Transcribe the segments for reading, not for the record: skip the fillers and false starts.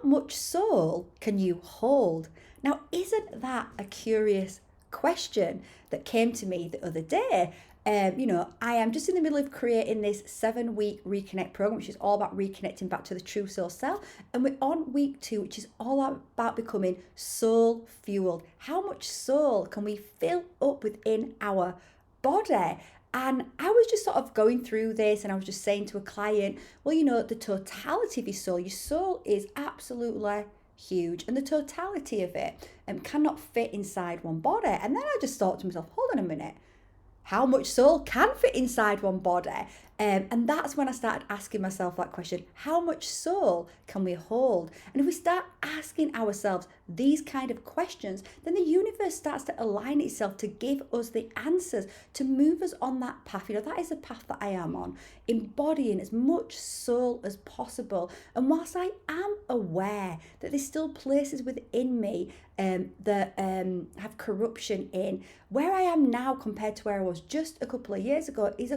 much soul can you hold? Now, isn't that a curious question that came to me the other day? I am just in the middle of creating this 7-week Reconnect program, which is all about reconnecting back to the true soul self. And we're on week 2, which is all about becoming soul fueled. How much soul can we fill up within our body? And I was just sort of going through this, and I was just saying to a client, well, the totality of your soul is absolutely huge, and the totality of it cannot fit inside one body. And then I just thought to myself, hold on a minute, how much soul can fit inside one body? And that's when I started asking myself that question, how much soul can we hold? And if we start asking ourselves these kind of questions, then the universe starts to align itself to give us the answers, to move us on that path. That is the path that I am on, embodying as much soul as possible. And whilst I am aware that there's still places within me that have corruption in, where I am now compared to where I was just a couple of years ago is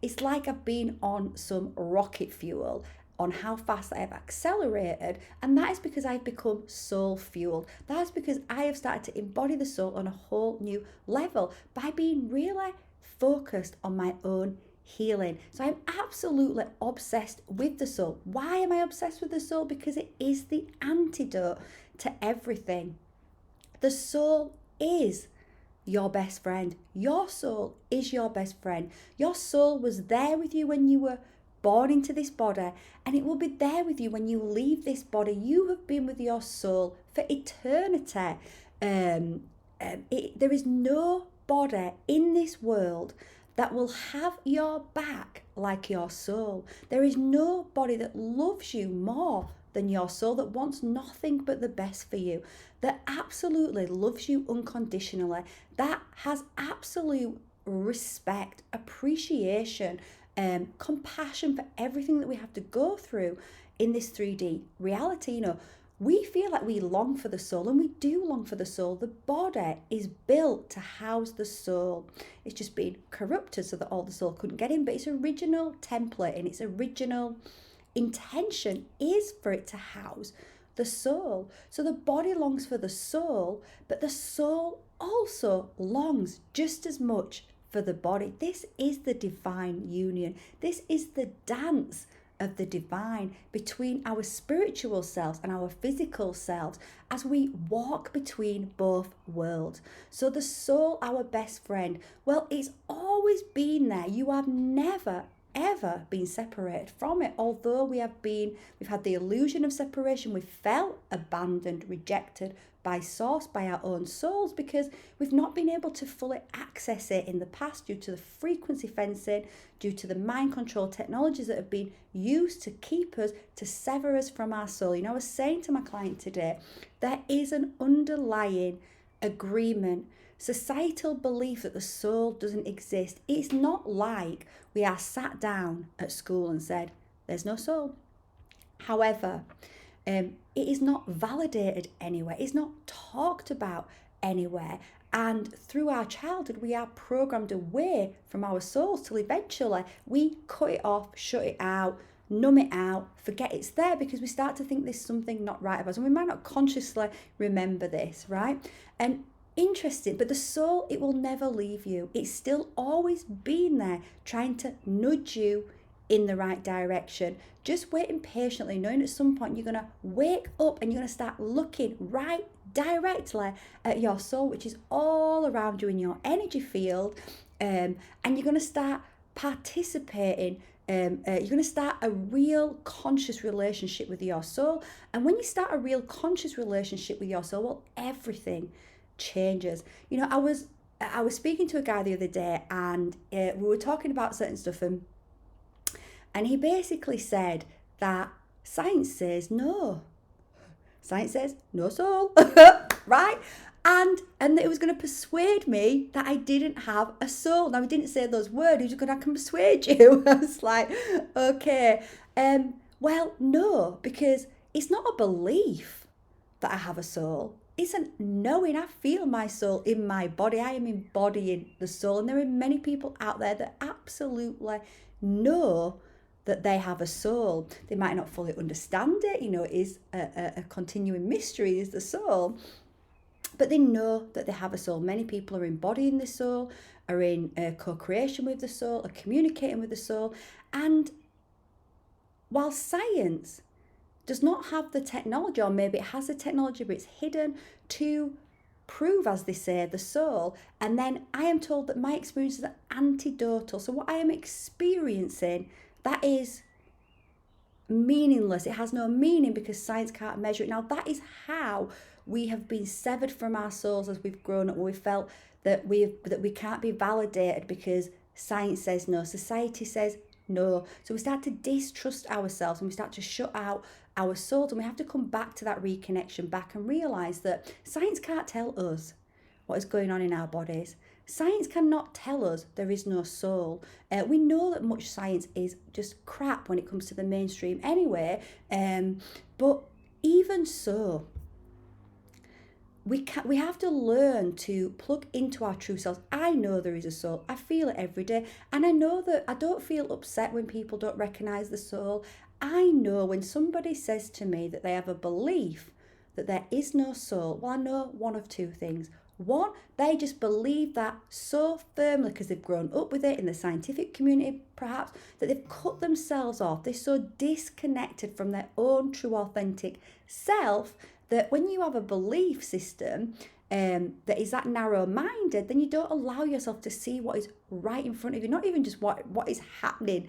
it's like I've been on some rocket fuel on how fast I have accelerated, and that is because I've become soul fueled. That is because I have started to embody the soul on a whole new level by being really focused on my own healing. So I'm absolutely obsessed with the soul. Why am I obsessed with the soul? Because it is the antidote to everything. The soul is your best friend. Your soul is your best friend. Your soul was there with you when you were born into this body, and it will be there with you when you leave this body. You have been with your soul for eternity. There is no body in this world that will have your back like your soul. There is nobody that loves you more than your soul, that wants nothing but the best for you, that absolutely loves you unconditionally, that has absolute respect, appreciation, compassion for everything that we have to go through in this 3D reality. We feel like we long for the soul, and we do long for the soul. The body is built to house the soul. It's just been corrupted so that all the soul couldn't get in, but its original template and its original intention is for it to house the soul. So the body longs for the soul, but the soul also longs just as much for the body. This is the divine union. This is the dance of the divine between our spiritual selves and our physical selves as we walk between both worlds. So the soul, our best friend, well, it's always been there. You have never ever been separated from it. Although we've had the illusion of separation, we've felt abandoned, rejected by source, by our own souls, because we've not been able to fully access it in the past due to the frequency fencing, due to the mind control technologies that have been used to keep us, to sever us from our soul. I was saying to my client today, there is an underlying agreement, societal belief that the soul doesn't exist. It's not like we are sat down at school and said, there's no soul. However, it is not validated anywhere. It's not talked about anywhere. And through our childhood, we are programmed away from our souls till eventually we cut it off, shut it out, numb it out, forget it's there, because we start to think there's something not right about us. And we might not consciously remember this, right? And interesting, but the soul, it will never leave you. It's still always been there, trying to nudge you in the right direction. Just waiting patiently, knowing at some point you're going to wake up and you're going to start looking right directly at your soul, which is all around you in your energy field, and you're going to start participating. You're going to start a real conscious relationship with your soul. And when you start a real conscious relationship with your soul, well, everything changes. I was speaking to a guy the other day, and we were talking about certain stuff, and he basically said that science says no. Science says no soul, right? And that it was going to persuade me that I didn't have a soul. Now, he didn't say those words. He was going, I can persuade you. I was like, okay. Well, no, because it's not a belief that I have a soul. It's a knowing. I feel my soul in my body. I am embodying the soul. And there are many people out there that absolutely know that they have a soul. They might not fully understand it, it is a continuing mystery, is the soul, but they know that they have a soul. Many people are embodying the soul, are in co-creation with the soul, are communicating with the soul. And while science does not have the technology, or maybe it has the technology, but it's hidden to prove, as they say, the soul. And then I am told that my experiences are antidotal. So what I am experiencing, that is meaningless. It has no meaning because science can't measure it. Now, that is how we have been severed from our souls as we've grown up. We felt that we can't be validated because science says no, society says no. So we start to distrust ourselves and we start to shut out our souls, and we have to come back to that reconnection back and realize that science can't tell us what is going on in our bodies. Science cannot tell us there is no soul. We know that much science is just crap when it comes to the mainstream anyway, but even so, we have to learn to plug into our true selves. I know there is a soul. I feel it every day, and I know that I don't feel upset when people don't recognize the soul. I know when somebody says to me that they have a belief that there is no soul, well, I know one of two things. One, they just believe that so firmly because they've grown up with it in the scientific community, perhaps, that they've cut themselves off. They're so disconnected from their own true, authentic self that when you have a belief system that is that narrow-minded, then you don't allow yourself to see what is right in front of you, not even just what is happening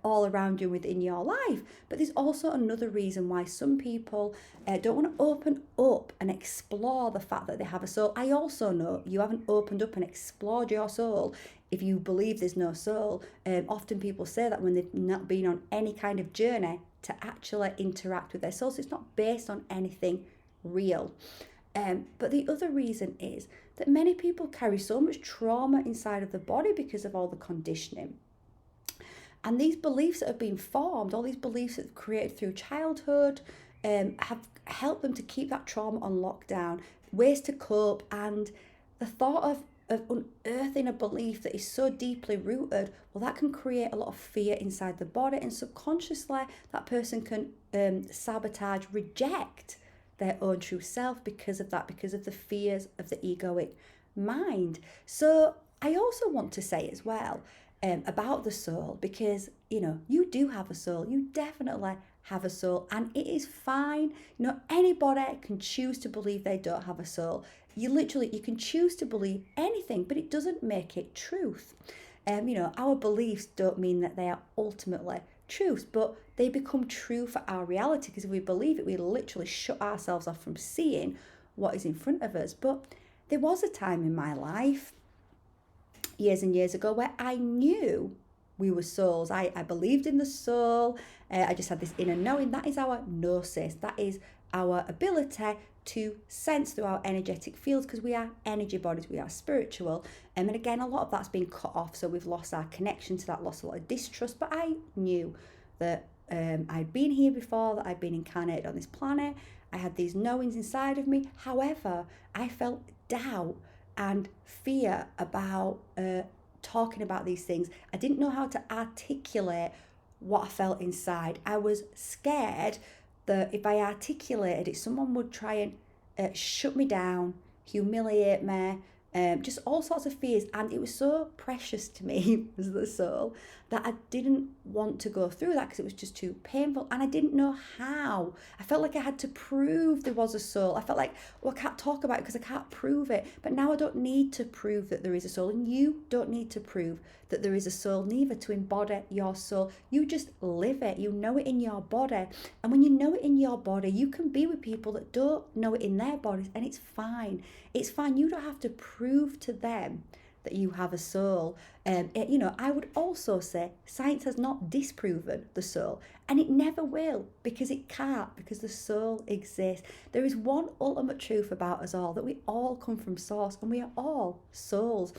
all around you within your life. But there's also another reason why some people don't want to open up and explore the fact that they have a soul. I also know you haven't opened up and explored your soul if you believe there's no soul. Often people say that when they've not been on any kind of journey to actually interact with their soul. So it's not based on anything real. But the other reason is that many people carry so much trauma inside of the body because of all the conditioning. And these beliefs that have been formed, all these beliefs that have created through childhood, have helped them to keep that trauma on lockdown, ways to cope, and the thought of unearthing a belief that is so deeply rooted, well, that can create a lot of fear inside the body, and subconsciously that person can sabotage, reject their own true self because of that, because of the fears of the egoic mind. So I also want to say as well about the soul, because you do have a soul. You definitely have a soul, and it is fine. Anybody can choose to believe they don't have a soul. You can choose to believe anything, but it doesn't make it truth. Our beliefs don't mean that they are ultimately truths, but they become true for our reality, because if we believe it, we literally shut ourselves off from seeing what is in front of us. But there was a time in my life, years and years ago, where I knew we were souls. I believed in the soul. I just had this inner knowing. That is our gnosis. That is our ability to sense through our energetic fields, because we are energy bodies, we are spiritual. And again, a lot of that's been cut off, so we've lost our connection to that, lost a lot of distrust. But I knew that I'd been here before, that I'd been incarnated on this planet. I had these knowings inside of me. However, I felt doubt and fear about talking about these things. I didn't know how to articulate what I felt inside. I was scared that if I articulated it, someone would try and shut me down, humiliate me, just all sorts of fears. And it was so precious to me as the soul that I didn't want to go through that because it was just too painful, and I didn't know how. I felt like I had to prove there was a soul. I felt like, well, I can't talk about it because I can't prove it. But now I don't need to prove that there is a soul, and you don't need to prove that there is a soul, neither to embody your soul. You just live it. You know it in your body. And when you know it in your body, you can be with people that don't know it in their bodies, and it's fine. It's fine. You don't have to prove to them that you have a soul. I would also say science has not disproven the soul, and it never will, because it can't, because the soul exists. There is one ultimate truth about us all, that we all come from source, and we are all souls.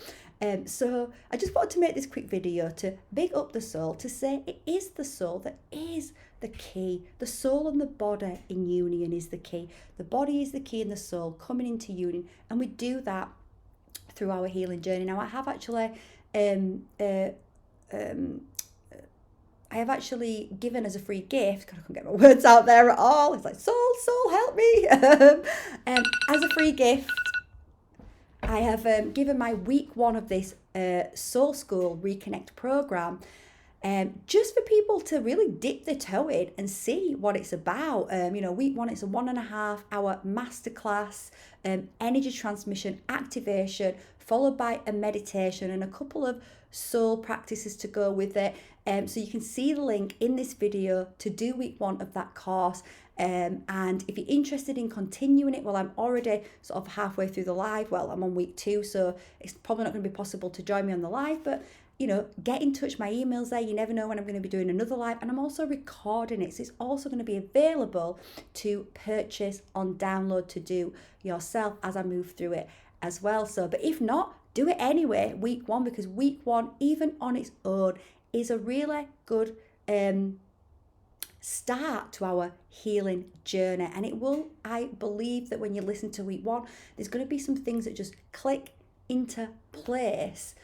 So I just wanted to make this quick video to big up the soul, to say it is the soul that is the key. The soul and the body in union is the key. The body is the key, and the soul coming into union, and we do that through our healing journey. Now, I have actually I have actually given as a free gift, God, I can't get my words out there at all. It's like, soul, help me. As a free gift, I have given my week 1 of this Soul School Reconnect program just for people to really dip their toe in and see what it's about. Week 1, it's a 1.5-hour masterclass, energy transmission activation, followed by a meditation and a couple of soul practices to go with it. So you can see the link in this video to do week 1 of that course. And if you're interested in continuing it, well, I'm already sort of halfway through the live. Well, I'm on week 2, so it's probably not going to be possible to join me on the live, but get in touch. My email's there. You never know when I'm going to be doing another live, and I'm also recording it, so it's also going to be available to purchase on download to do yourself as I move through it as well. So, but if not, do it anyway, week 1, because week 1, even on its own, is a really good start to our healing journey. And it will, I believe that when you listen to week 1, there's going to be some things that just click into place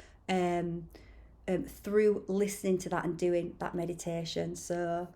through listening to that and doing that meditation. So